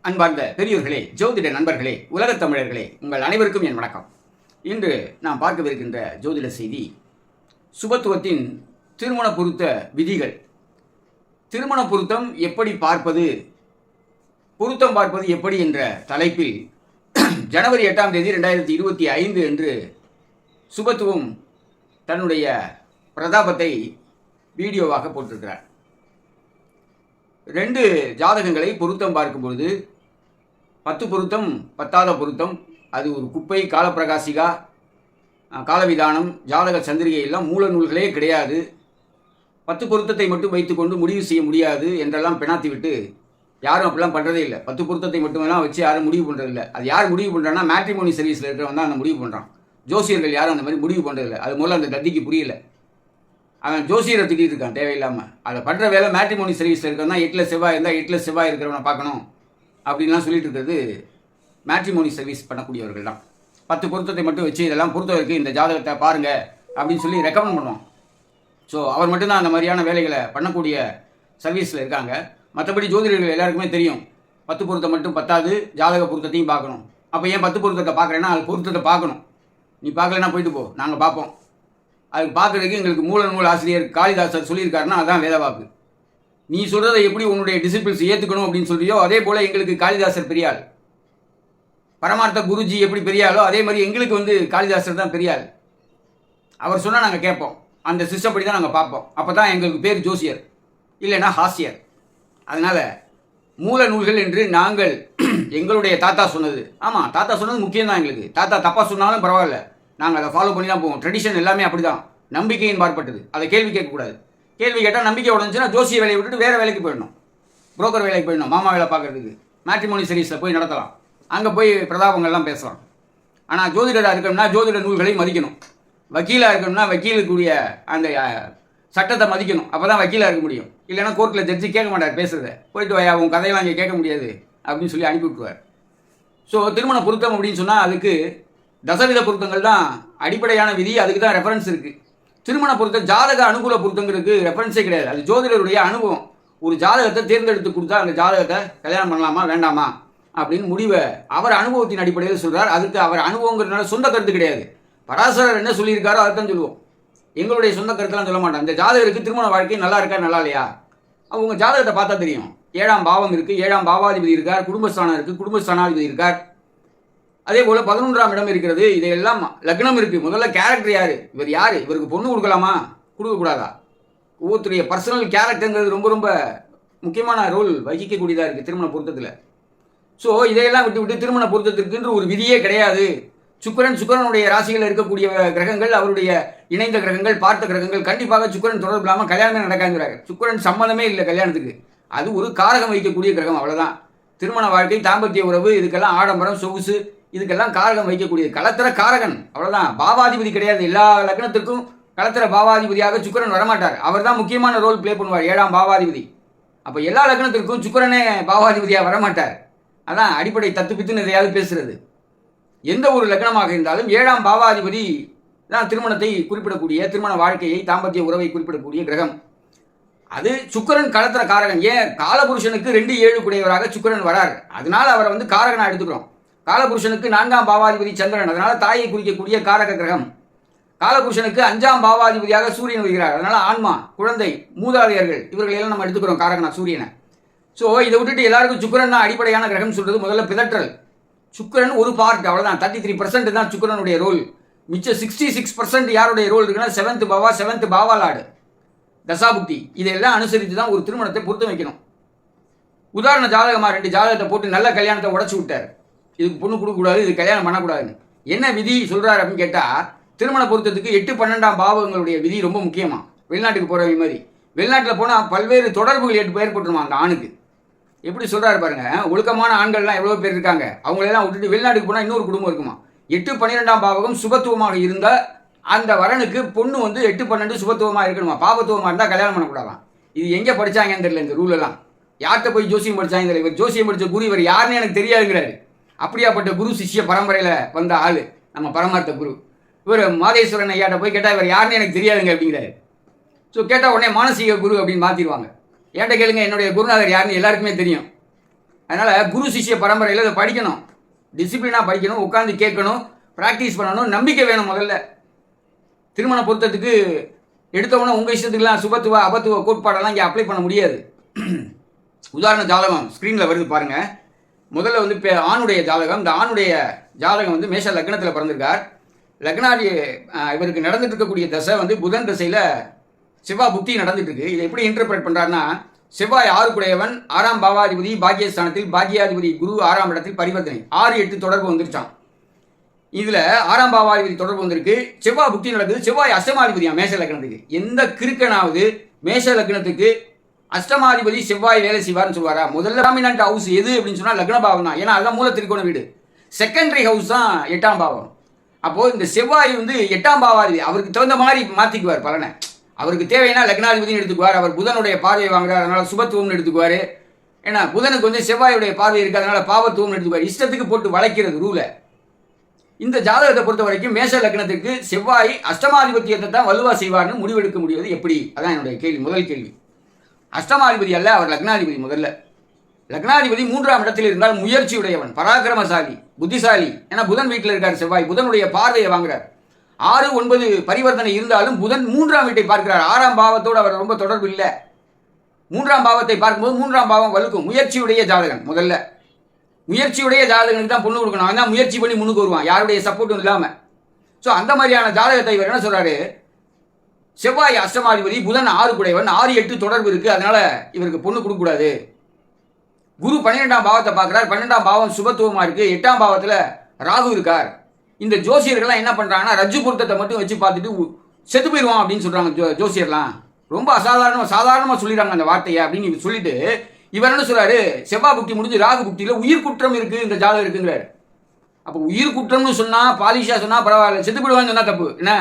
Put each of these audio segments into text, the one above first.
அன்பார்ந்த பெரியோர்களே, ஜோதிட நண்பர்களே, உலகத் தமிழர்களே, உங்கள் அனைவருக்கும் என் வணக்கம். இன்று நாம் பார்க்கவிருக்கின்ற ஜோதிட செய்தி சுபத்துவத்தின் திருமண பொருத்த விதிகள். திருமண பொருத்தம் எப்படி பார்ப்பது, பொருத்தம் பார்ப்பது எப்படி என்ற தலைப்பில் ஜனவரி 8ஆம் தேதி 2025 அன்று சுபத்துவம் தன்னுடைய பிரதாபத்தை வீடியோவாக போட்டிருக்கிறார். 2 ஜாதகங்களை பொருத்தம் பார்க்கும்பொழுது 10 பொருத்தம் பத்தாத பொருத்தம், அது ஒரு குப்பை, காலப்பிரகாசிகா, காலவிதானம், ஜாதக சந்திரிகை எல்லாம் மூல நூல்களே கிடையாது, 10 பொருத்தத்தை மட்டும் வைத்துக்கொண்டு முடிவு செய்ய முடியாது என்றெல்லாம் பெணாத்திவிட்டு யாரும் அப்படிலாம் பண்ணுறதே இல்லை. 10 பொருத்தத்தை மட்டுமெல்லாம் வச்சு யாரும் முடிவு பண்ணுறதில்லை. அது யார் முடிவு பண்ணுறான்னா மேட்ரிமோனி சர்வீஸில் இருக்கிறவன் தான் அந்த முடிவு பண்ணுறான். ஜோசியர்கள் யாரும் அந்த மாதிரி முடிவு பண்ணுறதில்லை. அது முதல்ல அந்த தத்திக்கு புரியல. அவன் ஜோசியரை திட்டிகிட்டு இருக்கான் தேவையில்லாமல். அதை பண்ணுற வேலை மேட்ரிமோனி சர்வீஸில் இருக்கிறவன் தான் 8ல் செவ்வாய் இருந்தால் 8ல் செவ்வாய் இருக்கிறவனை பார்க்கணும் அப்படின்லாம் சொல்லிட்டு இருக்கிறது மேட்ரிமோனி சர்வீஸ் பண்ணக்கூடியவர்கள் தான். 10 பொருத்தத்தை மட்டும் வச்சு இதெல்லாம் பொறுத்தவரைக்கு இந்த ஜாதகத்தை பாருங்கள் அப்படின்னு சொல்லி ரெக்கமெண்ட் பண்ணுவான். ஸோ அவர் மட்டும்தான் அந்த மாதிரியான வேலைகளை பண்ணக்கூடிய சர்வீஸில் இருக்காங்க. மற்றபடி ஜோதிடர்கள் எல்லாருக்குமே தெரியும் 10 பொருத்தம் மட்டும் பத்தாது, ஜாதக பொருத்தத்தையும் பார்க்கணும். அப்போ ஏன் 10 பொருத்தத்தை பார்க்குறேன்னா அது பொருத்தத்தை பார்க்கணும். நீ பார்க்கலன்னா போயிட்டு போ, நாங்கள் பார்ப்போம். அதுக்கு பார்க்குறதுக்கு எங்களுக்கு மூல நூல் ஆசிரியர் காளிதாசர் சொல்லியிருக்காருன்னா அதான் வேதவாக்கு. நீ சொல்கிறத எப்படி உன்னுடைய டிசிப்ளின்ஸ் ஏற்றுக்கணும் அப்படின்னு சொல்றியோ அதே போல் எங்களுக்கு காளிதாசர் பெரியாள். பரமார்த்த குருஜி எப்படி பெரியாளோ அதே மாதிரி எங்களுக்கு காளிதாசர் தான் பெரியாள். அவர் சொன்னால் நாங்கள் கேட்போம், அந்த சிஸ்டம் படி தான் நாங்கள் பார்ப்போம். அப்போ தான் எங்களுக்கு பேர் ஜோசியர், இல்லைன்னா ஹாஸ்யர். அதனால் மூல நூல்கள் என்று நாங்கள் எங்களுடைய தாத்தா சொன்னது, ஆமாம் தாத்தா சொன்னது முக்கியம் தான் எங்களுக்கு. தாத்தா தப்பாக சொன்னாலும் பரவாயில்ல, நாங்கள் அதை ஃபாலோ பண்ணி தான் போவோம். ட்ரெடிஷன் எல்லாமே அப்படி தான், நம்பிக்கையின் பார்ப்பட்டது. அதை கேள்வி கேட்கக்கூடாது. கேள்வி கேட்டால் நம்பிக்கை உடஞ்சுன்னா ஜோசிய வேலையை விட்டுட்டு வேறு வேலைக்கு போயிடணும், புரோக்கர் வேலைக்கு போயிடணும், மாமா வேலை பார்க்குறதுக்கு. மேட்ரிமோனி சர்வீஸில் போய் நடத்தலாம், அங்கே போய் பிரதாபங்கள்லாம் பேசலாம். ஆனால் ஜோதிடராக இருக்கணும்னா ஜோதிட நூல்களை மதிக்கணும். வக்கீலாக இருக்கணும்னா வக்கீலுக்குரிய அந்த சட்டத்தை மதிக்கணும். அப்போ தான் வக்கீலாக இருக்க முடியும். இல்லைன்னா கோர்ட்டில் ஜட்ஜி கேட்க மாட்டார் பேசுகிறத, போயிட்டு வயா உன் கதையெல்லாம் இங்கே கேட்க முடியாது அப்படின்னு சொல்லி அனுப்பி விட்டுருவார். ஸோ திருமண பொருத்தம் அப்படின்னு சொன்னால் அதுக்கு தசவித பொருத்தங்கள் தான் அடிப்படையான விதி. அதுக்கு தான் ரெஃபரன்ஸ் இருக்குது. திருமண பொருத்தம் ஜாதக அனுகூல பொருத்தங்கிறதுக்கு ரெஃபரன்ஸே கிடையாது. அது ஜோதிடருடைய அனுபவம். ஒரு ஜாதகத்தை தேர்ந்தெடுத்து கொடுத்தா அந்த ஜாதகத்தை கல்யாணம் பண்ணலாமா வேண்டாமா அப்படின்னு முடிவை அவர் அனுபவத்தின் அடிப்படையில் சொல்கிறார். அதுக்கு அவர் அனுபவங்கிறதுனால சொந்த கருத்து கிடையாது. பராசரர் என்ன சொல்லியிருக்காரோ அதை தான் சொல்லுவோம். எங்களுடைய சொந்த கருத்தெல்லாம் சொல்ல மாட்டோம். இந்த ஜாதகருக்கு திருமண வாழ்க்கை நல்லா இருக்கா நல்லா இல்லையா, அவங்க ஜாதகத்தை பார்த்தா தெரியும். 7ஆம் பாவம் இருக்குது, 7ஆம் பாவாதிபதி இருக்கார், குடும்பஸ்தானம் இருக்குது, குடும்பஸ்தானாதிபதி இருக்கார், அதே போல் 11ஆம் இடம் இருக்கிறது. இதையெல்லாம் லக்னம் இருக்குது. முதல்ல கேரக்டர் யார், இவர் யார், இவருக்கு பொண்ணு கொடுக்கலாமா கொடுக்கக்கூடாதா, ஒவ்வொருத்தருடைய பர்சனல் கேரக்டருங்கிறது ரொம்ப ரொம்ப முக்கியமான ரோல் வகிக்கக்கூடியதாக இருக்குது திருமண பொருத்தத்தில். ஸோ இதையெல்லாம் விட்டு திருமண பொருத்தத்திற்குன்ற ஒரு விதியே கிடையாது. சுக்கிரனுடைய ராசிகளில் இருக்கக்கூடிய கிரகங்கள், அவருடைய இணைந்த கிரகங்கள், பார்த்த கிரகங்கள், கண்டிப்பாக சுக்கிரன் தொடர்பு இல்லாமல் கல்யாணமே நடக்காங்கிறாங்க. சுக்கிரன் சம்மந்தமே இல்லை கல்யாணத்துக்கு. அது ஒரு காரகம் வைக்கக்கூடிய கிரகம், அவ்வளோதான். திருமண வாழ்க்கை, தாம்பத்திய உறவு, இதுக்கெல்லாம் ஆடம்பரம், சொகுசு, இதுக்கெல்லாம் காரகம் வைக்கக்கூடியது களத்திர காரகன், அவ்வளோதான். பாவாதிபதி கிடையாது. எல்லா லக்னத்திற்கும் களத்திர பாவாதிபதியாக சுக்கிரன் வரமாட்டார். அவர் தான் முக்கியமான ரோல் பிளே பண்ணுவார், 7ஆம் பாவாதிபதி. அப்போ எல்லா லக்னத்திற்கும் சுக்கிரனே பாவாதிபதியாக வரமாட்டார். அதான் அடிப்படை தத்துப்பித்துன்னு எதையாவது பேசுறது. எந்த ஒரு லக்னமாக இருந்தாலும் 7ஆம் பாவாதிபதி தான் திருமணத்தை குறிப்பிடக்கூடிய, திருமண வாழ்க்கையை, தாம்பத்திய உறவை குறிப்பிடக்கூடிய கிரகம். அது சுக்கிரன் களத்திர காரகன். ஏன் காலபுருஷனுக்கு 2-7 கூடியவராக சுக்கிரன் வரார், அதனால அவரை காரகனா எடுத்துக்கிறோம். காலபுருஷனுக்கு 4ஆம் பாவாதிபதி சந்திரன், அதனால தாயை குறிக்கக்கூடிய காரக கிரகம். காலபுருஷனுக்கு 5ஆம் பாவாதிபதியாக சூரியன் வருகிறார், அதனால ஆன்மா, குழந்தை, மூதாதையர்கள், இவர்களெல்லாம் நம்ம எடுத்துக்கிறோம் காரகனா சூரியனை. ஸோ இதை விட்டுட்டு எல்லாருக்கும் சுக்கிரன் தான் அடிப்படையான கிரகம் சொல்றது முதல்ல பிதற்றல். சுக்கிரன் ஒரு பார்ட், அவ்வளோதான். 33% தான் சுக்கிரனுடைய ரோல். மிச்சம் 66% யாருடைய ரோல் இருக்குன்னா 7th பாவா, 7th பாவாலாடு, தசாபுக்தி, இதெல்லாம் அனுசரித்து தான் ஒரு திருமணத்தை பொருத்த வைக்கணும். உதாரண ஜாதகமாக 2 ஜாதகத்தை போட்டு நல்ல கல்யாணத்தை உடச்சி விட்டார். இதுக்கு பொண்ணு கொடுக்கக்கூடாது, இது கல்யாணம் பண்ணக்கூடாதுன்னு என்ன விதி சொல்கிறார் அப்படின்னு கேட்டால், திருமண பொருத்தத்துக்கு 8-12ஆம் பாவங்களுடைய விதி ரொம்ப முக்கியமாக. வெளிநாட்டுக்கு போகிற மாதிரி, வெளிநாட்டில் போனால் பல்வேறு தொடர்புகள் ஏற்பட்டுருமா அந்த ஆணுக்கு. எப்படி சொல்கிறாரு பாருங்க, ஒழுக்கமான ஆண்கள்லாம் எவ்வளோ பேர் இருக்காங்க, அவங்களெல்லாம் விட்டுட்டு வெளிநாட்டுக்கு போனால் இன்னொரு குடும்பம் இருக்குமா. 8-12ஆம் பாவகம் சுபத்துவமாக இருந்தால் அந்த வரனுக்கு பொண்ணு 8-12 சுபத்துவமாக இருக்கணுமா. பாபத்துவமாக இருந்தால் கல்யாணம் பண்ணக்கூடாதான். இது எங்கே படித்தாங்கன்னு தெரியல, இந்த ரூல் எல்லாம் யார்கிட்ட போய் ஜோசியம் படித்தாங்க தெரியல. இவர் ஜோசியம் படித்த குரு இவர் யாருன்னு எனக்கு தெரியாதுங்கிறாரு. அப்படியாப்பட்ட குரு சிஷ்ய பரம்பரையில் வந்த ஆள் நம்ம பரமார்த்த குரு. இவர் மாதேஸ்வரன் ஐயாட்ட போய் கேட்டால் இவர் யாருன்னு எனக்கு தெரியாதுங்க அப்படிங்கிறாரு. ஸோ கேட்டால் உடனே மானசீக குரு அப்படின்னு மாற்றிடுவாங்க. ஏன்ட்ட கேளுங்க, என்னுடைய குருநாதர் யாருன்னு எல்லாருக்குமே தெரியும். அதனால் குரு சிஷ்ய பரம்பரையில் இதை படிக்கணும், டிசிப்ளினாக படிக்கணும், உட்காந்து கேட்கணும், ப்ராக்டிஸ் பண்ணணும், நம்பிக்கை வேணும். முதல்ல திருமண பொருத்தத்துக்கு எடுத்தவொன்னே உங்கள் இஷ்டத்துக்குலாம் சுபத்துவ அபத்துவ கோட்பாடெல்லாம் இங்கே அப்ளை பண்ண முடியாது. உதாரண ஜாதகம் ஸ்க்ரீனில் வருது பாருங்கள். முதல்ல வந்து இப்போ ஆணுடைய ஜாதகம். இந்த ஆணுடைய ஜாதகம் வந்து மேஷ லக்னத்தில் பிறந்திருக்கார். லக்னாதி இவருக்கு நடந்துட்டு இருக்கக்கூடிய தசை வந்து புதன் தசையில் செவ்வாய் புக்தி நடந்துட்டு இருக்கு. இதை எப்படி இன்டர்பிரேட் பண்ணுறாருன்னா, செவ்வாய் 6 6ஆம் பாவாதிபதி பாக்கியஸ்தானத்தில், பாக்கியாதிபதி குரு 6ஆம் இடத்தில் பரிவர்த்தனை, 6-8 தொடர்பு வந்துருச்சான். இதில் 6ஆம் பாவாதிபதி தொடர்பு வந்திருக்கு, செவ்வாய் புக்தி நடக்குது. செவ்வாய் அஷ்டமாதிபதியா மேஷ லக்னத்துக்கு. எந்த கிறுக்கனாவது மேஷ லக்னத்துக்கு அஷ்டமாதிபதி செவ்வாய் வேலை செய்வார்னு சொல்லுவாரா? முதல்ல டாமினன்ட் ஹவுஸ் எது அப்படின்னு சொன்னால் லக்ன பாவம் தான். ஏன்னா அதுதான் மூல திரிகோண வீடு. செகண்டரி ஹவுஸ் தான் 8ஆம் பாவம். அப்போது இந்த செவ்வாய் வந்து 8ஆம் பாவாதிபதி, அவருக்கு தகுந்த மாதிரி மாற்றிக்குவார் பலனை. அவருக்கு தேவைன்னா லக்னாதிபதினு எடுத்துக்குவார். அவர் புதனுடைய பார்வையை வாங்குறார், அதனால சுபத்துவம்னு எடுத்துக்குவார். ஏன்னா புதனுக்கு வந்து செவ்வாயுடைய பார்வை இருக்குது, அதனால பாவத்துவம்னு எடுத்துக்குவார். இஷ்டத்துக்கு போட்டு வளைக்கிறது ரூலை. இந்த ஜாதகத்தை பொறுத்த வரைக்கும் மேஷ லக்னத்துக்கு செவ்வாய் அஷ்டமாதிபத்தியத்தை தான் வலுவா செய்வார்னு முடிவெடுக்க முடியாது எப்படி? அதான் என்னுடைய கேள்வி, முதல் கேள்வி. அஷ்டமாதிபதி அல்ல, அவர் லக்னாதிபதி. முதல்ல லக்னாதிபதி 3ஆம் இடத்தில் இருந்தால் முயற்சி உடையவன், பராக்கிரமசாலி, புத்திசாலி. ஏன்னா புதன் வீட்டில் இருக்கார் செவ்வாய், புதனுடைய பார்வையை வாங்குறார். 6-9 பரிவர்த்தனை இருந்தாலும் புதன் 3ஆம் வீட்டை பார்க்கிறார். 6ஆம் பாவத்தோடு அவர் ரொம்ப தொடர்பு இல்லை. 3ஆம் பாவத்தை பார்க்கும்போது 3ஆம் பாவம் வலுக்கும். முயற்சியுடைய ஜாதகன். முதல்ல முயற்சியுடைய ஜாதகனுக்கு தான் பொண்ணு கொடுக்கணும். அவன் தான் முயற்சி பண்ணி முன்னுக்கு வருவான், யாருடைய சப்போர்ட்டும் இல்லாமல். ஸோ அந்த மாதிரியான ஜாதகத்தை இவர் என்ன சொல்றாரு, செவ்வாய் அஷ்டமாதிபதி, புதன் 6 குடையவன், 6-8 தொடர்பு இருக்கு, அதனால இவருக்கு பொண்ணு கொடுக்கக்கூடாது. குரு 12ஆம் பாவத்தை பார்க்கிறார், 12ஆம் பாவம் சுபத்துவமா இருக்கு, 8ஆம் பாவத்தில் ராகு இருக்கார். இந்த ஜோசியர்கள்லாம் என்ன பண்றாங்கன்னா ரஜ்ஜு பொருத்தத்தை மட்டும் வச்சு பார்த்துட்டு செத்து போயிடுவான் அப்படின்னு சொல்றாங்க ஜோசியர்லாம். ரொம்ப சாதாரணமாக சொல்லிடுறாங்க அந்த வார்த்தையை அப்படின்னு சொல்லிட்டு இவர் என்ன சொல்றாரு, செவ்வாய் புக்தி முடிஞ்சு ராகு புக்தியில் உயிர் குற்றம் இருக்கு, இந்த ஜாதகம் இருக்குங்கிறாரு. அப்போ உயிர் குற்றம்னு சொன்னா பாலிஷா சொன்னா பரவாயில்ல, செத்து போயிடுவான்னு சொன்னா தப்பு. என்ன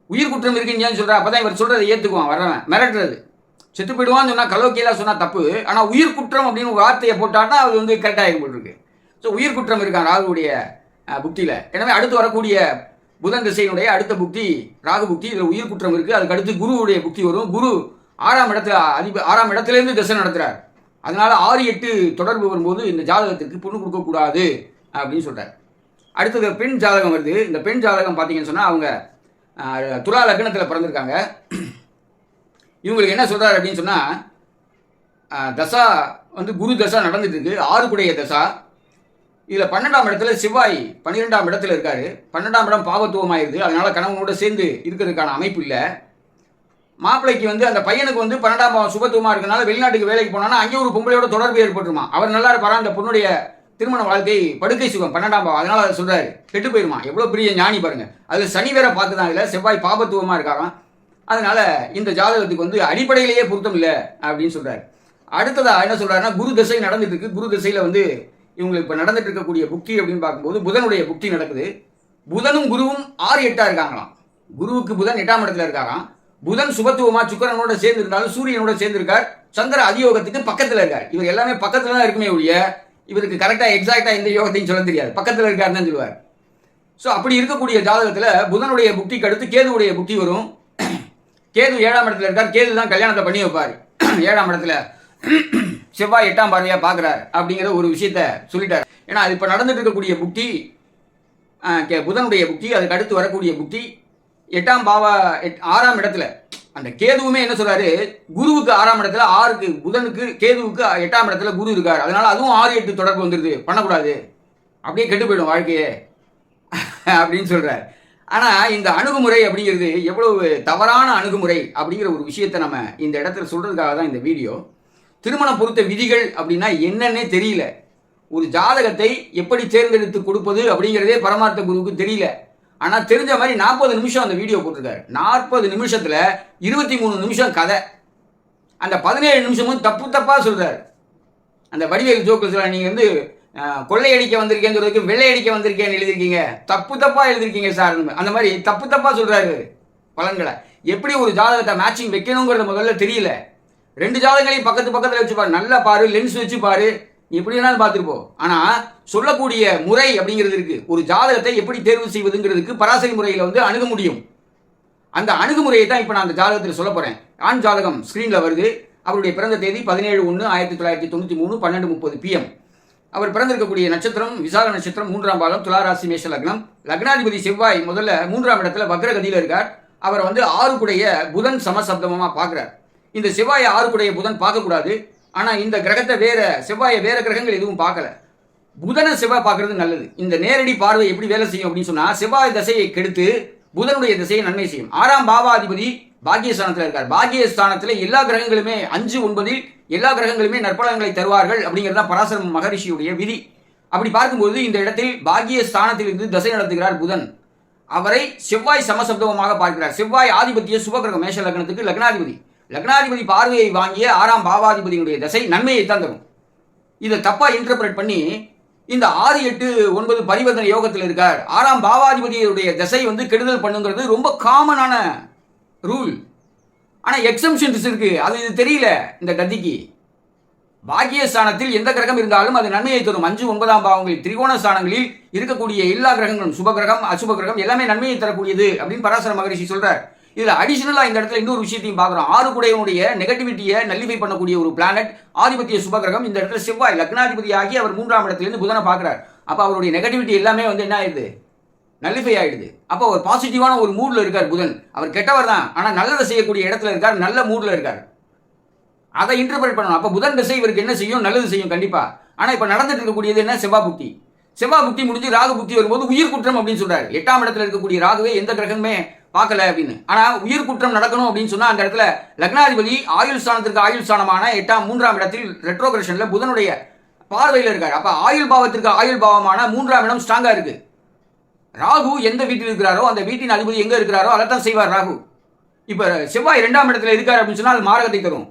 உயிர் குற்றம் இருக்குன்னு சொல்றா, அப்பதான் இவர் சொல்றதை ஏத்துக்குவான். வரவன் மிரட்டுறது, செத்து போயிடுவான்னு சொன்னா கலோக்கியெல்லாம் சொன்னா தப்பு. ஆனா உயிர் குற்றம் அப்படின்னு ஒரு வார்த்தையை போட்டான்னா அது வந்து கரெக்டாக போட்டிருக்கு. ஸோ உயிர் குற்றம் இருக்கான் ராகுடைய புக்தியில. எனவே அடுத்து வரக்கூடிய புதன் திசையினுடைய அடுத்த புக்தி ராகு புக்தி, இதுல உயிர் குற்றம் இருக்கு. அதுக்கு அடுத்து குருவுடைய புக்தி வரும். குரு 6ஆம் இடத்துல 6ஆம் இடத்திலிருந்து திசை நடத்துறார். அதனால 6-8 தொடர்பு வரும்போது இந்த ஜாதகத்திற்கு பொண்ணு கொடுக்கக்கூடாது அப்படின்னு சொல்றாரு. அடுத்தது பெண் ஜாதகம் வருது. இந்த பெண் ஜாதகம் பார்த்தீங்கன்னு சொன்னால் அவங்க துலா லக்னத்தில் பிறந்திருக்காங்க. இவங்களுக்கு என்ன சொல்றாரு அப்படின்னு சொன்னால், தசா வந்து குரு தசா நடந்துட்டு இருக்கு, 6 குடைய தசா. இதில் 12ஆம் இடத்துல செவ்வாய் 12ஆம் இடத்துல இருக்காரு. 12ஆம் இடம் பாவத்துவமாயிருது, அதனால கணவனோட சேர்ந்து இருக்கிறதுக்கான அமைப்பு இல்லை. மாப்பிள்ளைக்கு வந்து அந்த பையனுக்கு வந்து 12ஆம் பாவம் சுபத்துவமாக இருக்கனால வெளிநாட்டுக்கு வேலைக்கு போனான்னா அங்கே ஒரு பொம்பளையோட தொடர்பு ஏற்பட்டுருமா. அவர் நல்லா இருப்பாரா, அந்த பொண்ணுடைய திருமண வாழ்க்கை படுக்கை சுகம் 12ஆம் பாவம், அதனால அதை சொல்றாரு, கெட்டு போயிருமா. எவ்வளோ பெரிய ஞானி பாருங்க. அதில் சனி வேற பார்த்து தான், இதில் செவ்வாய் பாபத்துவமாக இருக்காராம். அதனால இந்த ஜாதகத்துக்கு வந்து அடிப்படையிலேயே பொருத்தம் இல்லை அப்படின்னு சொல்றாரு. அடுத்ததா என்ன சொல்றாருன்னா, குரு திசை நடந்துட்டு இருக்கு. குரு திசையில வந்து இவங்களுக்கு இப்போ நடந்துட்டு இருக்கக்கூடிய புக்தி அப்படின்னு பார்க்கும்போது புதனுடைய புக்தி நடக்குது. புதனும் குருவும் 6-8 இருக்காங்களாம். குருவுக்கு புதன் 8ஆம் இடத்துல இருக்காராம். புதன் சுபத்துவமா சுக்கிரனோட சேர்ந்து இருந்தாலும் சூரியனோட சேர்ந்து இருக்கார். சந்திர அதியோகத்துக்கு பக்கத்தில் இருக்கார். இவர் எல்லாமே பக்கத்துல தான் இருக்குமே ஒழிய இவருக்கு கரெக்டாக எக்ஸாக்டாக இந்த யோகத்தையும் சொல்ல தெரியாது, பக்கத்தில் இருக்காருன்னு சொல்லுவார். ஸோ அப்படி இருக்கக்கூடிய ஜாதகத்தில் புதனுடைய புக்திக்கு அடுத்து கேதுவுடைய புக்தி வரும். கேது 7ஆம் இடத்துல இருக்கார். கேது தான் கல்யாணத்தை பண்ணி வைப்பார். 7ஆம் இடத்துல செவ்வாய் 8ஆம் பார்வையாக பார்க்குறார் அப்படிங்கிற ஒரு விஷயத்த சொல்லிட்டார். ஏன்னா அது இப்போ நடந்துட்டு இருக்கக்கூடிய புக்தி புதனுடைய புக்தி. அதுக்கு அடுத்து வரக்கூடிய புக்தி 8ஆம் பாவ 6ஆம் இடத்துல. அந்த கேதுவுமே என்ன சொல்றாரு, குருவுக்கு 6ஆம் இடத்துல, 6க்கு புதனுக்கு கேதுவுக்கு 8ஆம் இடத்துல குரு இருக்கார். அதனால அதுவும் 6-8 தொடர்பு வந்துடுது, பண்ணக்கூடாது, அப்படியே கெட்டு போயிடும் வாழ்க்கையே அப்படின்னு சொல்றாரு. ஆனா இந்த அணுகுமுறை அப்படிங்கிறது எவ்வளவு தவறான அணுகுமுறை அப்படிங்கிற ஒரு விஷயத்தை நம்ம இந்த இடத்துல சொல்றதுக்காக தான் இந்த வீடியோ. திருமணம் பொறுத்த விதிகள் அப்படின்னா என்னன்னே தெரியல. ஒரு ஜாதகத்தை எப்படி தேர்ந்தெடுத்து கொடுப்பது அப்படிங்கிறதே பரமார்த்த குருவுக்கு தெரியல. ஆனால் தெரிஞ்ச மாதிரி 40 நிமிஷம் அந்த வீடியோ போட்டிருக்காரு. 40 நிமிஷத்தில் 23 நிமிஷம் கதை. அந்த 17 நிமிஷமும் தப்பாக சொல்கிறார். அந்த வடிவேல் ஜோக்கு சொல்ல, நீங்கள் வந்து கொள்ளையடிக்க வந்திருக்கேன்னு சொல்றதுக்கு வெள்ளையடிக்க வந்திருக்கேன்னு எழுதிருக்கீங்க, தப்பாக எழுதிருக்கீங்க சார். அந்த மாதிரி தப்பாக சொல்கிறாரு பலன்களை. எப்படி ஒரு ஜாதகத்தை மேட்சிங் வைக்கணுங்கிறத முதல்ல தெரியல. 2 ஜாதகங்களையும் பக்கத்தில் வச்சு பாரு, நல்லா பாரு, லென்ஸ் வச்சு பாரு, எப்படி வேணாலும் பார்த்துருப்போம். ஆனால் சொல்லக்கூடிய முறை அப்படிங்கிறது இருக்கு. ஒரு ஜாதகத்தை எப்படி தேர்வு செய்வதுங்கிறதுக்கு பராசரி முறையில் வந்து அணுக முடியும். அந்த அணுகுமுறையை தான் இப்போ நான் அந்த ஜாதகத்தில் சொல்ல போகிறேன். ஆண் ஜாதகம் ஸ்க்ரீனில் வருது. அவருடைய பிறந்த தேதி 17/1/1993 12:30 PM. அவர் பிறந்திருக்கக்கூடிய நட்சத்திரம் விசாக நட்சத்திரம் 3ஆம் பாதம் துளாராசி மேஷ லக்னம். லக்னாதிபதி செவ்வாய் முதல்ல 3ஆம் இடத்துல வக்ரகதியில் இருக்கார். அவர் 6 புதன் சமசப்தமமாக பார்க்குறார். இந்த செவ்வாயை 6 புதன் பார்க்கக்கூடாது. ஆனால் இந்த கிரகத்தை செவ்வாயை வேற கிரகங்கள் எதுவும் பார்க்கல. புதனை செவ்வாய் பார்க்கறது நல்லது. இந்த நேரடி பார்வை எப்படி வேலை செய்யும் அப்படின்னு சொன்னா, செவ்வாய் திசையை கெடுத்து புதனுடைய திசையை நன்மை செய்யும். 6ஆம் பாவாதிபதி பாக்கியஸ்தானத்தில் இருக்கார். பாக்கியஸ்தானத்தில் எல்லா கிரகங்களுமே 5, 9 எல்லா கிரகங்களுமே நற்பலன்களை தருவார்கள் அப்படிங்கிறது தான் பராசர மகரிஷியுடைய விதி. அப்படி பார்க்கும்போது இந்த இடத்தில் பாக்கியஸ்தானத்தில் இருந்து தசை நடத்துகிறார் புதன். அவரை செவ்வாய் சமசப்தமாக பார்க்கிறார். செவ்வாய் ஆதிபத்திய சுபகிரகம் மேஷ லக்னத்துக்கு லக்னாதிபதி. லக்னாதிபதி பார்வையை வாங்கிய 6ஆம் பாவாதிபதியினுடைய தசை நன்மையை தான் தரும். இதை தப்பா இன்டர்பிரேட் பண்ணி இந்த 6, 8, 9 பரிவர்த்தனை யோகத்தில் இருக்கார். 6ஆம் பாவாதிபதியுடைய திசை கெடுதல் பண்ணுங்கிறது ரொம்ப காமனான ரூல். ஆனால் எக்ஸம்ஷன்ஸ் இருக்கு. அது இது தெரியல இந்த கதிக்கு. பாக்கியஸ்தானத்தில் எந்த கிரகம் இருந்தாலும் அது நன்மையை தரும். 5, 9ஆம் பாவங்களில் திரிகோண ஸ்தானங்களில் இருக்கக்கூடிய எல்லா கிரகங்களும் சுபகிரகம் அசுப கிரகம் எல்லாமே நன்மையை தரக்கூடியது அப்படின்னு பராசர மகரிஷி சொல்றார். இதுல அடிஷனலா இந்த இடத்துல இன்னொரு விஷயத்தையும் பார்க்கிறோம். 6 நெகட்டிவிட்டியை நல்லிஃபை பண்ணக்கூடிய ஒரு பிளானட் ஆதிபத்திய சுபகிரகம் இந்த இடத்துல செவ்வாய் லக்னாதிபதி ஆகி அவர் 3ஆம் இடத்திலிருந்து புதனை பார்க்கிறார். அப்ப அவருடைய நெகட்டிவிட்டி எல்லாமே என்ன ஆயிடுது, நல்லிஃபை ஆயிடுது. அப்போ ஒரு பாசிட்டிவான ஒரு மூட்ல இருக்கார் புதன். அவர் கெட்டவர் தான், ஆனா நல்லதை செய்யக்கூடிய இடத்துல இருக்கார், நல்ல மூட்ல இருக்கார். அதை இன்டர்பிரேட் பண்ணணும். அப்ப புதன் திசை இவருக்கு என்ன செய்யும், நல்லது செய்யும் கண்டிப்பா. ஆனா இப்ப நடந்துட்டு இருக்கக்கூடியது என்ன, செவ்வாய் புக்தி. செவ்வாய் புக்தி முடிஞ்சு ராகு புக்தி வரும்போது உயிர் குற்றம் அப்படின்னு சொல்றாரு. 8ஆம் இடத்துல இருக்கக்கூடிய ராகுவே எந்த கிரகமே பார்க்கல அப்படின்னு. ஆனா உயிர் குற்றம் நடக்கணும் அப்படின்னு சொன்னா அந்த இடத்துல லக்னாதிபதி ஆயுள் ஸ்தானத்திற்கு ஆயுள் ஸ்தானமான 3ஆம் இடத்தில் ரெட்ரோகிரஷன்ல புதனுடைய பார்வையில் இருக்காரு. அப்ப ஆயுள் பாவத்திற்கு ஆயுள் பாவமான 3ஆம் இடம் ஸ்ட்ராங்கா இருக்கு. ராகு எந்த வீட்டில் இருக்கிறாரோ அந்த வீட்டின் அதிபதி எங்க இருக்கிறாரோ அதைத்தான் செய்வார் ராகு. இப்ப செவ்வாய் 2ஆம் இடத்துல இருக்காரு அப்படின்னு சொன்னா அது மாரகத்தை தரும்,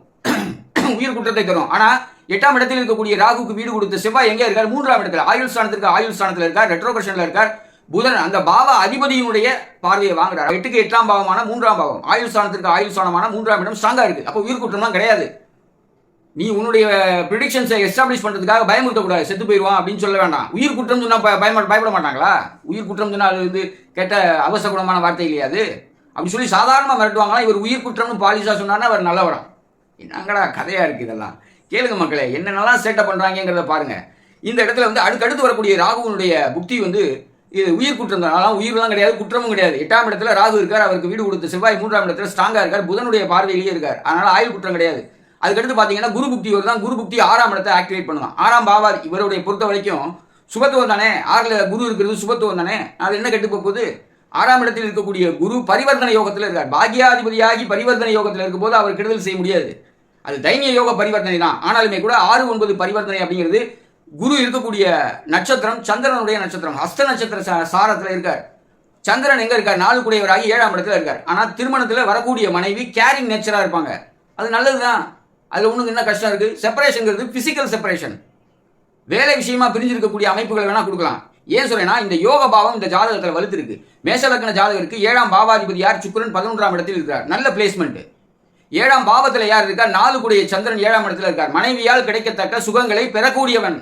உயிர் குற்றத்தை தரும். ஆனா 8ஆம் இடத்தில் இருக்கக்கூடிய ராகுக்கு வீடு கொடுத்த செவ்வாய் எங்க இருக்கார், 3ஆம் இடத்துல ஆயுள் ஸ்தானத்திற்கு ஆயுள் ஸ்தானத்தில் இருக்கார், ரெட்ரோகிரஷன்ல இருக்கார். புதன் அந்த பாவ அதிபதியினுடைய பார்வையை வாங்குறார். 8க்கு 8ஆம் பாவமான 3ஆம் பாவம் ஆயுள் ஸ்தானத்திற்கு ஆயுள் ஸ்தானமான 3ஆம் இடம் ஸ்ட்ராங்கா இருக்கு. அப்போ உயிர் குற்றம்லாம் கிடையாது. நீ உன்னுடைய ப்ரிடிக்ஷன்ஸை எஸ்டாப்ளிஷ் பண்றதுக்காக பயமுறுத்தக்கூடாது, செத்து போயிடுவான் அப்படின்னு சொல்ல வேண்டாம். உயிர் குற்றம் சொன்னா பயப்பட மாட்டாங்களா? உயிர் குற்றம் சொன்னா அது கேட்ட அவசகுணமான வார்த்தை இல்லையா அது? அப்படி சொல்லி சாதாரணமாக மிரட்டுவாங்களா? இவர் உயிர் குற்றம்னு பாலிசா சொன்னார்னா அவர் நல்லவரம். என்னங்கடா கதையா இருக்கு இதெல்லாம். கேளுங்க மக்களே, என்னென்னலாம் சேட்டை பண்றாங்கிறத பாருங்க. இந்த இடத்துல அடுத்தடுத்து வரக்கூடிய ராகுவனுடைய புக்தி இது உயிர் குற்றம் தான். ஆனால் உயிரெல்லாம் கிடையாது, குற்றமும் கிடையாது. 8ஆம் இடத்துல ராகு இருக்கார், அவருக்கு வீடு கொடுத்த செவ்வாய் 3ஆம் இடத்துல ஸ்ட்ராங்கா இருக்கார், புதனுடைய பார்வையிலேயே இருக்கார். அதனால ஆயுள் குற்றம் கிடையாது. அதுக்கடுத்து பார்த்தீங்கன்னா குரு புக்தி வருதான். குரு புக்தி 6ஆம் இடத்தை ஆக்டிவேட் பண்ணுவான். 6ஆம் பாவாதி இவருடைய பொறுத்த வரைக்கும் சுபத்துவம் தானே. 6ல் குரு இருக்கிறது சுபத்துவம் தானே. அது என்ன கெட்டு போகுது? 6ஆம் இடத்தில் இருக்கக்கூடிய குரு பரிவர்த்தனை யோகத்தில் இருக்கார். பாக்கியாதிபதியாகி பரிவர்த்தனை யோகத்தில் இருக்கும் போது அவர் கெடுதல் செய்ய முடியாது. அது தைனிய யோக பரிவர்த்தனை தான். ஆனாலுமே கூட 6, 9 பரிவர்த்தனை அப்படிங்கிறது குரு இருக்கக்கூடிய நட்சத்திரம் சந்திரனுடைய நட்சத்திரம். ஹஸ்த நட்சத்திர சாரத்தில் இருக்கார். சந்திரன் எங்க இருக்கார், 4 கூடியவராகி 7ஆம் இடத்துல இருக்கார். ஆனால் திருமணத்தில் வரக்கூடிய மனைவி கேரிங் நேச்சரா இருப்பாங்க. அது நல்லதுதான். அதுல ஒண்ணுக்கு என்ன கஷ்டம் இருக்கு? செப்பரேஷன்ங்கிறது பிசிக்கல் செப்பரேஷன். வேலை விஷயமா பிரிஞ்சிருக்கக்கூடிய அமைப்புகளை வேணா கொடுக்கலாம். ஏன் சொல்றேன்னா இந்த யோக பாவம் இந்த ஜாதகத்தில் வலுத்து இருக்கு. மேஷ லக்ன ஜாதகருக்கு 7ஆம் பாவாதிபதி யார், சுக்கிரன் 11ஆம் இடத்தில் இருக்கிறார். நல்ல பிளேஸ்மெண்ட். 7ஆம் பாவத்தில் யார் இருக்கார், 4 கூடிய சந்திரன் 7ஆம் இடத்துல இருக்கார். மனைவியால் கிடைக்கத்தக்க சுகங்களை பெறக்கூடியவன்.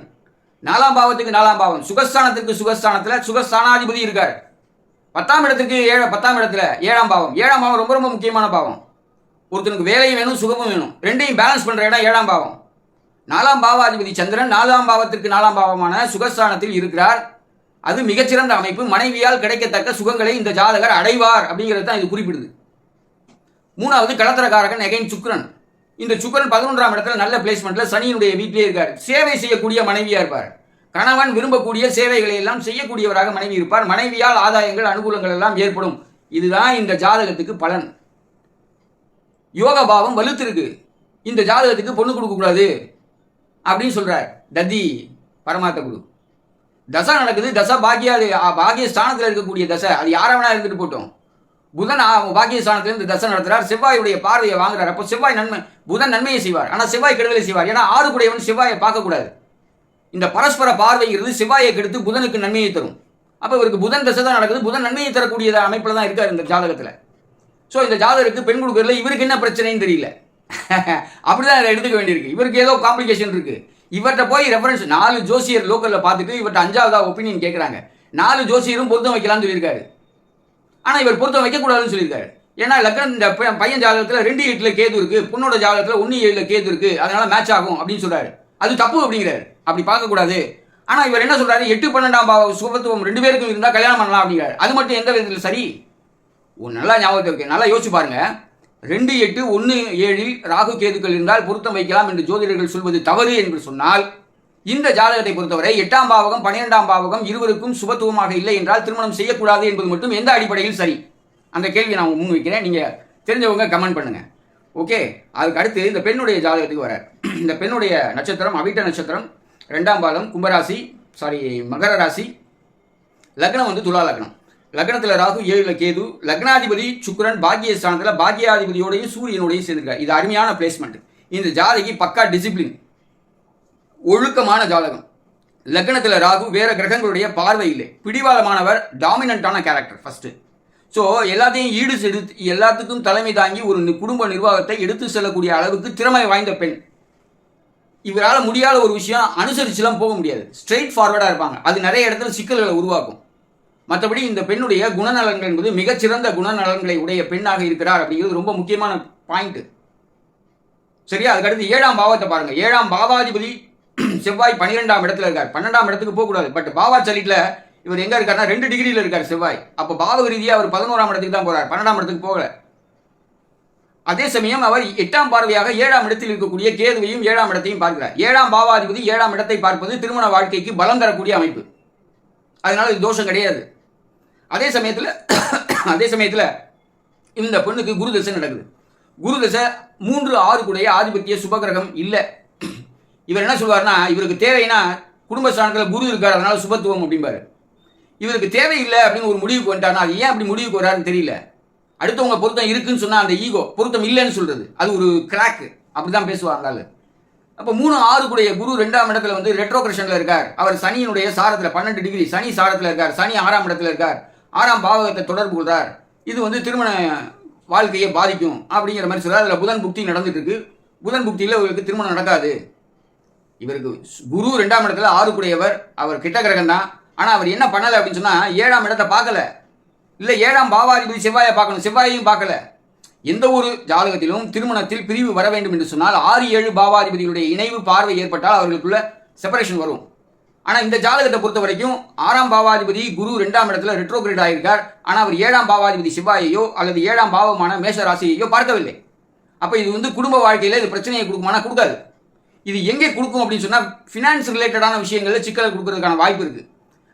4ஆம் பாவத்துக்கு 4ஆம் பாவம், சுகஸ்தானத்திற்கு சுகஸ்தானத்துல சுகஸ்தானாதிபதி இருக்கார். 10ஆம் இடத்துக்கு 10ஆம் இடத்துல 7ஆம் பாவம். 7ஆம் பாவம் ரொம்ப ரொம்ப முக்கியமான பாவம். ஒருத்தனுக்கு வேலையும் வேணும் சுகமும் வேணும், ரெண்டையும் பேலன்ஸ் பண்ற இடம் 7ஆம் பாவம். 4ஆம் பாவாதிபதி சந்திரன் 4ஆம் பாவத்திற்கு 4ஆம் பாவமான சுகஸ்தானத்தில் இருக்கிறார். அது மிகச்சிறந்த அமைப்பு. மனைவியால் கிடைக்கத்தக்க சுகங்களை இந்த ஜாதகர் அடைவார் அப்படிங்கிறது தான் இது குறிப்பிடுது. 3வது களத்திரக்காரகன் எகைன் சுக்கிரன். இந்த சுக்கிரன் 11ஆம் இடத்துல நல்ல பிளேஸ்மெண்ட்ல சனியினுடைய வீட்டிலே இருக்கார். சேவை செய்யக்கூடிய மனைவியா இருப்பார். கணவன் விரும்பக்கூடிய சேவைகளை எல்லாம் செய்யக்கூடியவராக மனைவி இருப்பார். மனைவியால் ஆதாயங்கள் அனுகூலங்கள் எல்லாம் ஏற்படும். இதுதான் இந்த ஜாதகத்துக்கு பலன். யோக பாவம் வலுத்திருக்கு. இந்த ஜாதகத்துக்கு பொண்ணு கொடுக்க கூடாது அப்படின்னு சொல்றார் தத்தி பரமாத்த குரு. தசை நடக்குது. தசை பாக்கிய ஸ்தானத்தில் இருக்கக்கூடிய தசை, அது யார வேணா இருந்துட்டு போட்டோம். புதன் பாக்கிய ஸ்தானத்திலிருந்து தசை நடத்துறார். செவ்வாயுடைய பார்வையை வாங்குறார். அப்போ செவ்வாய் புதன் நன்மையை செய்வார். ஆனால் செவ்வாய் கெடுதலை செய்வார். ஏன்னா 6 கூடியவன் செவ்வாயை பார்க்கக்கூடாது. இந்த பரஸ்பர பார்வைங்கிறது செவ்வாயை கெடுத்து புதனுக்கு நன்மையை தரும். அப்போ இவருக்கு புதன் தசை தான் நடக்குது. புதன் நன்மையை தரக்கூடிய அமைப்பில் தான் இருக்கார் இந்த ஜாதகத்தில். ஸோ இந்த ஜாதகருக்கு பெண் கொடுக்கறதுல இவருக்கு என்ன பிரச்சனைன்னு தெரியல. அப்படிதான் அதை எடுத்துக்க வேண்டியிருக்கு. இவருக்கு ஏதோ காம்ப்ளிகேஷன் இருக்கு. இவர்கிட்ட போய் ரெஃபரன்ஸ் 4 ஜோசியர் லோக்கல்ல பார்த்துட்டு இவர்கிட்ட 5ஆவதா ஒப்பீனியன் கேட்குறாங்க. 4 ஜோசியரும் பொருத்தம் வைக்கலாம்னு சொல்லியிருக்காரு. ஆனால் இவர் பொருத்தம் வைக்கக்கூடாதுன்னு சொல்லியிருக்காரு. ஏன்னா லக்னம் இந்த பையன் ஜாதகத்தில் 2 8ல் கேது இருக்கு, பொண்ணோட ஜாதகத்தில் 1 7ல் கேது இருக்கு, அதனால மேட்ச் ஆகும் அப்படின்னு சொல்றாரு. அது தப்பு அப்படிங்கிறாரு. அப்படி பார்க்கக்கூடாது. ஆனால் இவர் என்ன சொல்றாரு, 8 12ஆம் பாவ சுபத்துவம் 2 பேருக்கும் இருந்தால் கல்யாணம் பண்ணலாம் அப்படிங்கிறார். அது மட்டும் எந்த விதத்தில் சரி? நல்லா ஞாபகத்தில் இருக்கு, நல்லா யோசிச்சு பாருங்க. 2 8 1 7 ராகு கேதுக்கள் இருந்தால் பொருத்தம் வைக்கலாம் என்று ஜோதிடர்கள் சொல்வது தவறு என்று சொன்னால், இந்த ஜாதகத்தை பொறுத்தவரை 8ஆம் பாவகம் 12ஆம் பாவகம் இருவருக்கும் சுபத்துவமாக இல்லை என்றால் திருமணம் செய்யக்கூடாது என்பது மட்டும் எந்த அடிப்படையில் சரி? அந்த கேள்வி நான் முன்வைக்கிறேன். நீங்க தெரிஞ்சவங்க கமெண்ட் பண்ணுங்க. ஓகே, அதுக்கு அடுத்து இந்த பெண்ணுடைய ஜாதகத்துக்கு வர. இந்த பெண்ணுடைய நட்சத்திரம் அவிட்ட நட்சத்திரம், 2ஆம் பாதம், கும்பராசி, மகர ராசி, லக்னம் வந்து துலா லக்னம். லக்னத்தில் ராகு, 7ல் கேது, லக்னாதிபதி சுக்கிரன் பாக்கிய ஸ்தானத்தில் பாக்கியாதிபதியோடையும் சூரியனோடையும் சேர்ந்திருக்கார். இது அருமையான பிளேஸ்மெண்ட். இந்த ஜாதகி பக்கா டிசிப்ளின், ஒழுக்கமான ஜாதகம். லக்னத்தில் ராகு, வேற கிரகங்களுடைய பார்வை இல்லை, பிடிவாதமானவர், டாமினண்டான கேரக்டர் ஃபர்ஸ்ட். ஸோ எல்லாத்தையும் எல்லாத்துக்கும் தலைமை தாங்கி ஒரு குடும்ப நிர்வாகத்தை எடுத்து செல்லக்கூடிய அளவுக்கு திறமை வாய்ந்த பெண். இவரால் முடியாத ஒரு விஷயம் அனுசரிச்சுலாம் போக முடியாது, ஸ்ட்ரெயிட் ஃபார்வர்டாக இருப்பாங்க. அது நிறைய இடத்துல சிக்கல்களை உருவாக்கும். மற்றபடி இந்த பெண்ணுடைய குணநலன்கள் என்பது மிகச்சிறந்த குணநலன்களை உடைய பெண்ணாக இருக்கிறார் அப்படிங்கிறது ரொம்ப முக்கியமான பாயிண்ட். சரியா? அதுக்கடுத்து 7ஆம் பாவத்தை பாருங்க. 7ஆம் பாவாதிபதி செவ்வாய் 12ஆம் இடத்துல இருக்கார். 12ஆம் இடத்துக்கு போகக்கூடாது, பட் பாவா சலிட்ல இவர் எங்க இருக்காருன்னா 2 டிகிரியில் இருக்கார் செவ்வாய். அப்போ பாவ ரீதியாக அவர் 11ஆம் இடத்துக்கு தான் போறார், 12ஆம் இடத்துக்கு போகல. அதே சமயம் அவர் 8ஆம் பார்வையாக 7ஆம் இடத்தில் இருக்கக்கூடிய கேதுவையும் 7ஆம் இடத்தையும் பார்க்கிறார். 7ஆம் பாவாதிபதி 7ஆம் இடத்தை பார்ப்பது திருமண வாழ்க்கைக்கு பலம் தரக்கூடிய அமைப்பு. அதனால இது தோஷம் கிடையாது. அதே சமயத்தில் இந்த பெண்ணுக்கு குரு தசை நடக்குது. குரு தசை 3 6 கூடிய ஆதிபத்திய சுபகிரகம் இல்லை. இவர் என்ன சொல்வார்னா, இவருக்கு தேவைன்னா குடும்பஸ்தானத்தில் குரு இருக்கார், அதனால சுபத்துவம் அப்படிம்பாரு. இவருக்கு தேவையில்லை அப்படின்னு ஒரு முடிவுக்கு வந்துட்டார்னா, அது ஏன் அப்படி முடிவுக்கு வராருன்னு தெரியல. அடுத்தவங்க பொருத்தம் இருக்குன்னு சொன்னா அந்த ஈகோ, பொருத்தம் இல்லைன்னு சொல்றது, அது ஒரு கிராக், அப்படிதான் பேசுவாங்க. அப்போ 3 6 கூடிய குரு 2ஆம் இடத்துல வந்து ரெட்ரோகிரஷன்ல இருக்கார். அவர் சனியினுடைய சாரத்தில் 12 டிகிரி சனி சாரத்தில் இருக்கார். சனி 6ஆம் இடத்துல இருக்கார், 6ஆம் பாவகத்தை தொடர்பு கொள்றார். இது வந்து திருமண வாழ்க்கையை பாதிக்கும் அப்படிங்கிற மாதிரி சொல்றாரு. அதில் புதன் புக்தி நடந்துட்டு இருக்கு. புதன் புக்தியில் இவருக்கு திருமணம் நடக்காது. இவருக்கு குரு 2ஆம் இடத்துல 6 கூடியவர், அவர் கிட்ட கிரகம் தான். ஆனால் அவர் என்ன பண்ணலை அப்படின்னு சொன்னா, 7ஆம் இடத்தை பார்க்கல, இல்லை 7ஆம் பாவாதிபதி செவ்வாயை பார்க்கணும், செவ்வாயையும் பார்க்கல. எந்த ஒரு ஜாதகத்திலும் திருமணத்தில் பிரிவு வர வேண்டும் என்று சொன்னால் 6 7 பாவாதிபதிகளுடைய இணைவு பார்வை ஏற்பட்டால் அவர்களுக்குள்ள செப்பரேஷன் வரும். ஆனால் இந்த ஜாதகத்தை பொறுத்த வரைக்கும் 6ஆம் பாவாதிபதி குரு 2ஆம் இடத்துல ரெட்ரோகிரேட் ஆகியிருக்கார். ஆனால் அவர் 7ஆம் பாவாதிபதி செவ்வாயையோ அல்லது 7ஆம் பாவமான மேஷ ராசியையோ பார்க்கவில்லை. அப்போ இது வந்து குடும்ப வாழ்க்கையில் இது பிரச்சனையை கொடுக்குமானா கொடுக்காது. இது எங்கே கொடுக்கும் அப்படின்னு சொன்னால் ஃபினான்ஸ் ரிலேட்டடான விஷயங்களில் சிக்கலை கொடுக்கறதுக்கான வாய்ப்பு இருக்குது.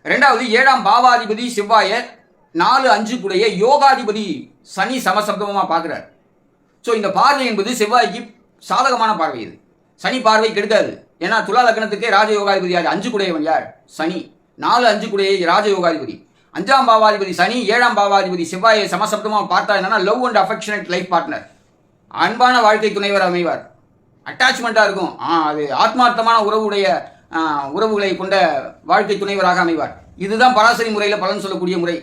2வது 7ஆம் பாவாதிபதி செவ்வாயை 4 5 கூடிய யோகாதிபதி சனி சமசப்தமாக பார்க்குறார். ஸோ இந்த பார்வை என்பது செவ்வாய்க்கு சாதகமான பார்வை. இது சனி பார்வை கெடுக்காது. ஏன்னா துலா லக்னத்துக்கே ராஜயோகாதிபதி யார்? 5 கூடையவன் யார்? சனி. 4 5 கூடைய ராஜயோகாதிபதி. 5ஆம் பாவாதிபதி சனி, 7ஆம் பாவாதிபதி செவ்வாயை சமசப்தமாக பார்த்தா என்னன்னா love and affectionate life partner, அன்பான வாழ்க்கை துணைவர் அமைவார். அட்டாச்மெண்ட்டாக இருக்கும், அது ஆத்மார்த்தமான உறவுகளை கொண்ட வாழ்க்கை துணைவராக அமைவார். இதுதான் பராசரி முறையில் பலன் சொல்லக்கூடிய முறை.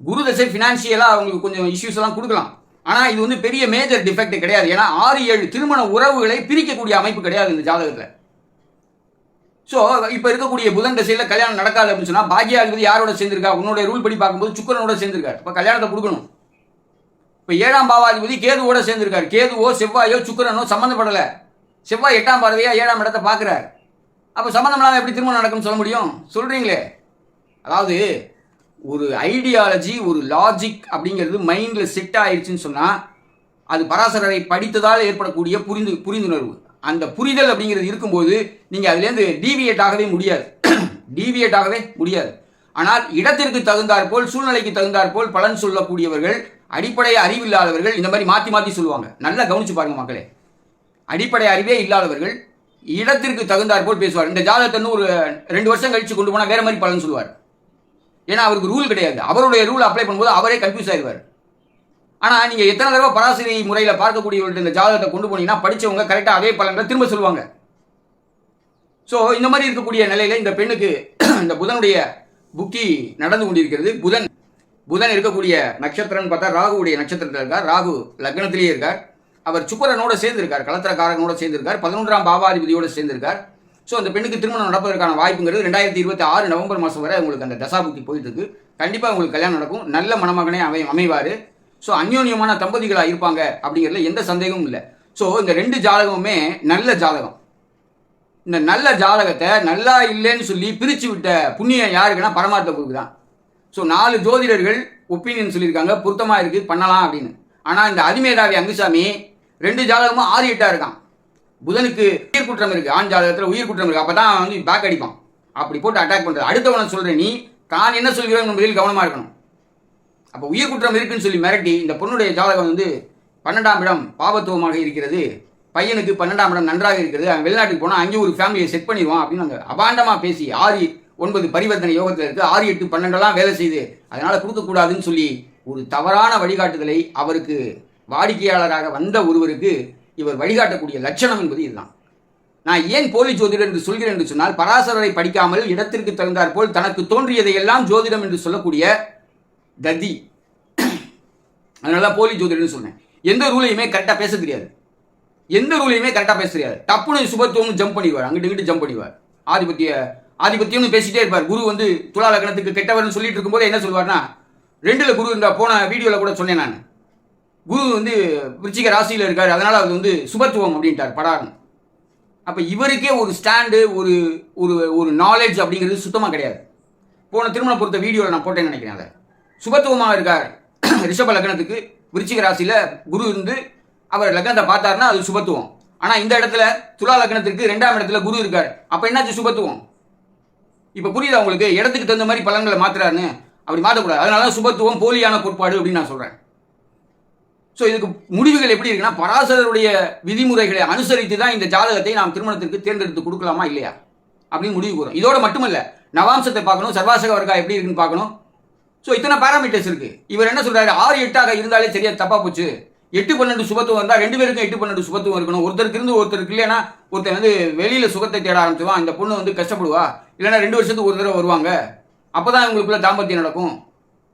குரு தசை ஃபினான்ஷியலாக அவங்களுக்கு கொஞ்சம் இஷ்யூஸ் எல்லாம் கொடுக்கலாம். ஆனால் இது வந்து பெரிய மேஜர் டிஃபெக்ட் கிடையாது. ஏன்னா 6 7 திருமண உறவுகளை பிரிக்கக்கூடிய அமைப்பு கிடையாது இந்த ஜாதகத்தில். ஸோ இப்போ இருக்கக்கூடிய புதன் தசையில் கல்யாணம் நடக்காது அப்படின்னு சொன்னால் பாக்கியாதிபதி யாரோட சேர்ந்திருக்கா? உன்னுடைய ரூல் படி பார்க்கும்போது சுக்கிரனோட சேர்ந்திருக்காரு. இப்போ கல்யாணத்தை கொடுக்கணும். இப்போ 7ஆம் பாவாதிபதி கேதுவோட சேர்ந்திருக்காரு. கேதுவோ செவ்வாயோ சுக்கிரனோ சம்மந்தப்படலை. செவ்வாய் 8ஆம் பார்வையாக 7ஆம் இடத்தை பார்க்குறாரு. அப்போ சம்மந்தம் இல்லாமல் எப்படி திருமணம் நடக்கும்னு சொல்ல முடியும்? சொல்கிறீங்களே. அதாவது ஒரு ஐடியாலஜி, ஒரு லாஜிக் அப்படிங்கிறது மைண்டில் செட் ஆயிடுச்சுன்னு சொன்னால் அது பராசரரை படித்ததால் ஏற்படக்கூடிய புரிந்துணர்வு. அந்த புரிதல் அப்படிங்கிறது இருக்கும்போது நீங்கள் அதுலேருந்து டீவியேட் ஆகவே முடியாது. ஆனால் இடத்திற்கு தகுந்தாற்போல், சூழ்நிலைக்கு தகுந்தாற்போல் பலன் சொல்லக்கூடியவர்கள், அடிப்படை அறிவில்லாதவர்கள் இந்த மாதிரி மாற்றி சொல்லுவாங்க. நல்லா கவனிச்சு பாருங்க மக்களே. அடிப்படை அறிவே இல்லாதவர்கள் இடத்திற்கு தகுந்தாற்போல் பேசுவார். இந்த ஜாதகத்தை ஒரு 2 வருஷம் கழிச்சு கொண்டு போனால் வேற மாதிரி பலன் சொல்லுவார். ஏன்னா அவருக்கு ரூல் கிடையாது. அவருடைய ரூல் அப்ளை பண்ணும்போது அவரே கன்ஃபியூஸ் ஆயிடுவார். ஆனால் நீங்கள் எத்தனை தடவை பராசரி முறையில் பார்க்கக்கூடியவர்கள் இந்த ஜாதகத்தை கொண்டு போனீங்கன்னா படித்தவங்க கரெக்டாக அதே பலன்களை திரும்ப சொல்லுவாங்க. ஸோ இந்த மாதிரி இருக்கக்கூடிய நிலையில் இந்த பெண்ணுக்கு இந்த புதனுடைய புக்தி நடந்து கொண்டிருக்கிறது. புதன் இருக்கக்கூடிய நட்சத்திரம்னு பார்த்தா ராகுவுடைய நட்சத்திரத்தில் இருக்கார். ராகு லக்னத்திலேயே இருக்கார். அவர் சுக்கிரனோட சேர்ந்திருக்கார், கலத்திரக்காரனோட சேர்ந்திருக்கார், 11ஆம் பாவாதிபதியோடு சேர்ந்திருக்கார். ஸோ அந்த பெண்ணுக்கு திருமணம் நடப்பதற்கான வாய்ப்புங்கிறது 2026 நவம்பர் மாதம் வரை உங்களுக்கு அந்த தசாபுக்தி போயிட்டு இருக்கு. கண்டிப்பாக உங்களுக்கு கல்யாணம் நடக்கும். நல்ல மணமகனே அமைவார். ஸோ அந்யோன்யமான தம்பதிகளாக இருப்பாங்க அப்படிங்கிறதுல எந்த சந்தேகமும் இல்லை. ஸோ இந்த 2 ஜாதகமுமே நல்ல ஜாதகம். இந்த நல்ல ஜாதகத்தை நல்லா இல்லைன்னு சொல்லி பிரித்து விட்ட புண்ணியம் யாருக்குன்னா பரமார்த்த குருக்கு தான். ஸோ 4 ஜோதிடர்கள் ஒப்பீனியன் சொல்லியிருக்காங்க, பொருத்தமாக இருக்குது பண்ணலாம் அப்படின்னு. ஆனால் இந்த அதிமேதாவி அங்குசாமி 2 ஜாதகமும் 6, 8 இருக்கான். புதனுக்கு உயிர் குற்றம் இருக்குது, ஆண் ஜாதகத்தில் உயிர் குற்றம் இருக்குது. அப்போ தான் வந்து பேக் அடிப்பான், அப்படி போட்டு அட்டாக் பண்ணுறது. அடுத்தவனை சொல்கிறேன், நீ தான் என்ன சொல்கிறோம் என்பதில் கவனமாக இருக்கணும். அப்போ உயிர் குற்றம் இருக்குன்னு சொல்லி மிரட்டி இந்த பொண்ணுடைய ஜாதகம் வந்து 12ஆம் இடம் பாவத்துவமாக இருக்கிறது, பையனுக்கு 12ஆம் இடம் நன்றாக இருக்கிறது, அவன் வெளிநாட்டுக்கு போனால் அங்கேயும் ஒரு ஃபேமிலியை செட் பண்ணிடுவான் அப்படின்னு அங்கே அபாண்டமாக பேசி 6, 9 பரிவர்த்தனை யோகத்தில் இருக்குது, 6, 8, 12 வேலை செய்யுது, அதனால் கொடுக்கக்கூடாதுன்னு சொல்லி ஒரு தவறான வழிகாட்டுதலை அவருக்கு வாடிக்கையாளராக வந்த ஒருவருக்கு இவர் வழிகாட்டக்கூடிய லட்சணம் என்பது இதுதான். நான் ஏன் போலி ஜோதிடர் என்று சொல்கிறேன் என்று சொன்னால், பராசரரை படிக்காமல் இடத்திற்கு தகுந்தாற் போல் தனக்கு தோன்றியதை எல்லாம் ஜோதிடம் என்று சொல்லக்கூடிய தத்தி, அதனால போலி ஜோதிடர்னு சொன்னேன். எந்த ரூலையுமே கரெக்டாக பேச தெரியாது, டப்புன்னு சுபத்துவம்னு ஜம்ப் பண்ணிடுவார், அங்கிட்டு இங்கிட்டு ஜம்ப் பண்ணிடுவார். ஆதிபத்தியம்னு பேசிட்டே இருப்பார். குரு வந்து துலா லக்னத்துக்கு கெட்டவர்னு சொல்லிட்டு இருக்கும்போது என்ன சொல்வார்னா, 2ல் குரு இருந்தால் போன வீடியோவில் கூட சொன்னேன் நான், குரு வந்து விருச்சிக ராசியில் இருக்கார், அதனால் அது வந்து சுபத்துவம் அப்படின்ட்டார் படார்னு. அப்போ இவருக்கே ஒரு ஸ்டாண்டு, ஒரு ஒரு ஒரு நாலேஜ் அப்படிங்கிறது சுத்தமாக கிடையாது. போன திருமண பொறுத்த வீடியோவில் நான் போட்டேன்னு நினைக்கிறேன். அதை சுபத்துவமாக இருக்கார், ரிஷப லக்னத்துக்கு விருச்சிக ராசியில் குரு இருந்து அவர் லக்னத்தை பார்த்தாருன்னா அது சுபத்துவம். ஆனால் இந்த இடத்துல துலா லக்னத்திற்கு 2ஆம் இடத்துல குரு இருக்கார், அப்போ என்னாச்சு சுபத்துவம்? இப்போ புரியுதா உங்களுக்கு? இடத்துக்கு தகுந்த மாதிரி பலன்களை மாற்றுறாருன்னு, அப்படி மாற்றக்கூடாது. அதனால தான் சுபத்துவம் போலியான கோட்பாடு அப்படின்னு நான் சொல்கிறேன். ஸோ இதுக்கு முடிவுகள் எப்படி இருக்குன்னா, பராசரருடைய விதிமுறைகளை அனுசரித்து தான் இந்த ஜாதகத்தை நாம் திருமணத்திற்கு தேர்ந்தெடுத்து கொடுக்கலாமா இல்லையா அப்படின்னு முடிவு கூறும். இதோட மட்டுமல்ல, நவாம்சத்தை பார்க்கணும், சர்வாசக வர்க்கா எப்படி இருக்குன்னு பார்க்கணும். ஸோ இத்தனை பேராமீட்டர்ஸ் இருக்குது. இவர் என்ன சொல்கிறாரு, 6, 8 இருந்தாலே சரியா தப்பாக போச்சு, 8, 12 சுபத்துவம் இருந்தால் 2 பேருக்கும் 8, 12 சுபத்துவம் இருக்கணும். ஒருத்தருக்கு இருந்து ஒருத்தருக்கு இல்லைன்னா ஒருத்தர் வந்து வெளியில் சுகத்தை தேட ஆரம்பிச்சுவான், இந்த பொண்ணு வந்து கஷ்டப்படுவா, இல்லைன்னா 2 வருஷத்துக்கு ஒரு தடவை வருவாங்க, அப்போ தான் இவங்களுக்குள்ள தாம்பத்தியம் நடக்கும்.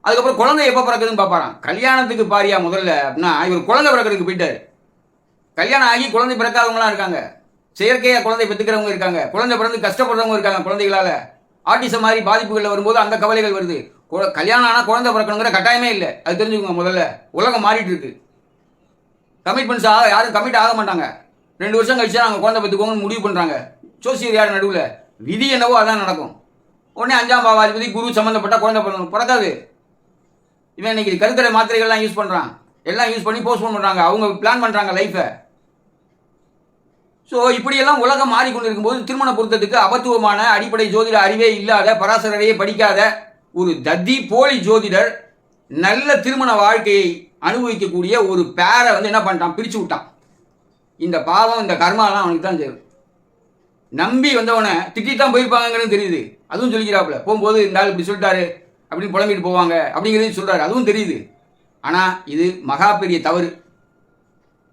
அதுக்கப்புறம் குழந்தை எப்போ பிறக்குதுன்னு பார்ப்பாராம். கல்யாணத்துக்கு பாரியா முதல்ல அப்படின்னா, இவர் குழந்தை பிறக்கிறதுக்கு போயிட்டார். கல்யாணம் ஆகி குழந்தை பிறக்காதவங்களாம் இருக்காங்க, செயற்கையாக குழந்தை பெற்றுக்கிறவங்க இருக்காங்க, குழந்தை பிறந்து கஷ்டப்படுறவங்க இருக்காங்க, குழந்தைகளால் ஆட்டிசம் மாதிரி பாதிப்புகளில் வரும்போது அந்த கவலைகள் வருது. கல்யாணம் ஆனால் குழந்தை பிறக்கணுங்கிற கட்டாயமே இல்லை, அது தெரிஞ்சுக்கோங்க. முதல்ல உலகம் மாறிட்டு இருக்கு, கமிட்மெண்ட்ஸ் யாரும் கமிட் ஆக மாட்டாங்க. 2 வருஷம் கழிச்சா நாங்கள் குழந்தை பெற்றுக்கோங்கன்னு முடிவு பண்ணுறாங்க. ஜோசியர் யார் நடுவில், விதி என்னவோ அதான் நடக்கும். உடனே 5ஆம் பாவாதிபதி குரு சம்மந்தப்பட்ட குழந்தை பிறக்காது. இவன் இன்னைக்கு கருத்தடை மாத்திரைகள்லாம் யூஸ் பண்ணுறான், எல்லாம் யூஸ் பண்ணி போஸ்ட்போன் பண்ணுறாங்க, அவங்க பிளான் பண்ணுறாங்க லைஃபை. ஸோ இப்படியெல்லாம் உலகம் மாறிக்கொண்டு இருக்கும்போது திருமண பொருத்தத்துக்கு அபத்துவமான அடிப்படை ஜோதிட அறிவே இல்லாத, பராசரரையே படிக்காத ஒரு தத்தி போலி ஜோதிடர் நல்ல திருமண வாழ்க்கையை அனுபவிக்கக்கூடிய ஒரு பேரை வந்து என்ன பண்ணிட்டான், பிரித்து விட்டான். இந்த பாவம், இந்த கர்மாலாம் அவனுக்கு தான் சேரும். நம்பி வந்தவனை திட்டித்தான் போயிருப்பாங்கிறது தெரியுது, அதுவும் சொல்லிக்கிறாப்புல. போகும்போது இந்த ஆள் இப்படி சொல்லிட்டாரு அப்படின்னு புலம்பிட்டு போவாங்க அப்படிங்கிறது சொல்கிறாரு, அதுவும் தெரியுது. ஆனால் இது மகா பெரிய தவறு.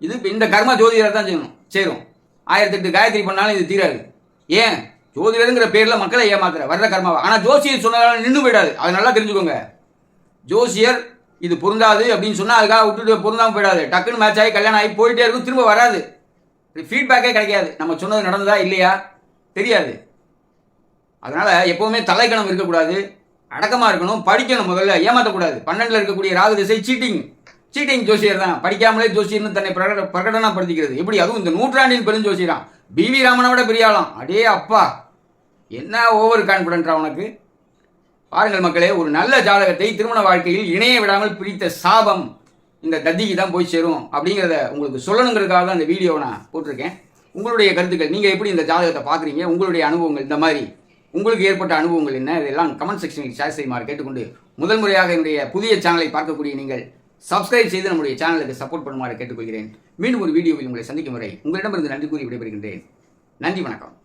இது இந்த கர்மா ஜோதிடர் தான் சேரும். 1008 காயத்ரி பண்ணாலும் இது தீராது. ஏன்? ஜோதிடருங்கிற பேரில் மக்களை ஏமாத்துற வர்ற கர்மாவை. ஆனால் ஜோசியர் சொன்னதால நின்று போயிடாது, அதை நல்லா தெரிஞ்சுக்கோங்க. ஜோசியர் இது பொருந்தாது அப்படின்னு சொன்னால் அதுக்காக விட்டுட்டு பொருந்தாமல் போயிடாது. டக்குன்னு மேட்ச் ஆகி கல்யாணம் ஆகி போயிட்டே இருக்கும், திரும்ப வராது, ஃபீட்பேக்கே கிடைக்காது. நம்ம சொன்னது நடந்ததா இல்லையா தெரியாது. அதனால் எப்போவுமே தலைக்கணம் இருக்கக்கூடாது, அடக்கமாக இருக்கணும், படிக்கணும். முதல்ல ஏமாற்றக்கூடாது. 12ல் இருக்கக்கூடிய ராகு திசை சீட்டிங் ஜோசியர் தான். படிக்காமலே ஜோசியர்னு தன்னை பிரகடனப்படுத்திக்கிறது. எப்படி? அதுவும் இந்த நூற்றாண்டின் பெருஞ்சோசியரான். பிவி ராமனை விட பெரிய ஆளாம். அடே அப்பா, என்ன ஓவர் கான்ஃபிடென்ட்ரா உனக்கு. பாருங்கள் மக்களே, ஒரு நல்ல ஜாதகத்தை திருமண வாழ்க்கையில் இணைய விடாமல் பிடித்த சாபம் இந்த தத்திக்கு தான் போய் சேரும் அப்படிங்கிறத உங்களுக்கு சொல்லணுங்கிறதுக்காக தான் இந்த வீடியோவை நான் போட்டிருக்கேன். உங்களுடைய கருத்துக்கள், நீங்கள் எப்படி இந்த ஜாதகத்தை பார்க்குறீங்க, உங்களுடைய அனுபவங்கள், இந்த மாதிரி உங்களுக்கு ஏற்பட்ட அனுபவங்கள் என்ன, இதெல்லாம் கமெண்ட் செக்ஷனில் ஷேர் செய்யுமாறு கேட்டுக்கொண்டு, முதல் முறையாக என்னுடைய புதிய சேனலை பார்க்கக்கூடிய நீங்கள் சப்ஸ்கிரைப் செய்து நம்முடைய சேனலுக்கு சப்போர்ட் பண்ணுமாறு கேட்டுக்கொள்கிறேன். மீண்டும் ஒரு வீடியோவில் உங்களை சந்திக்கும் வரை உங்களிடமிருந்து நன்றி கூறி விடைபெறுகின்றேன். நன்றி, வணக்கம்.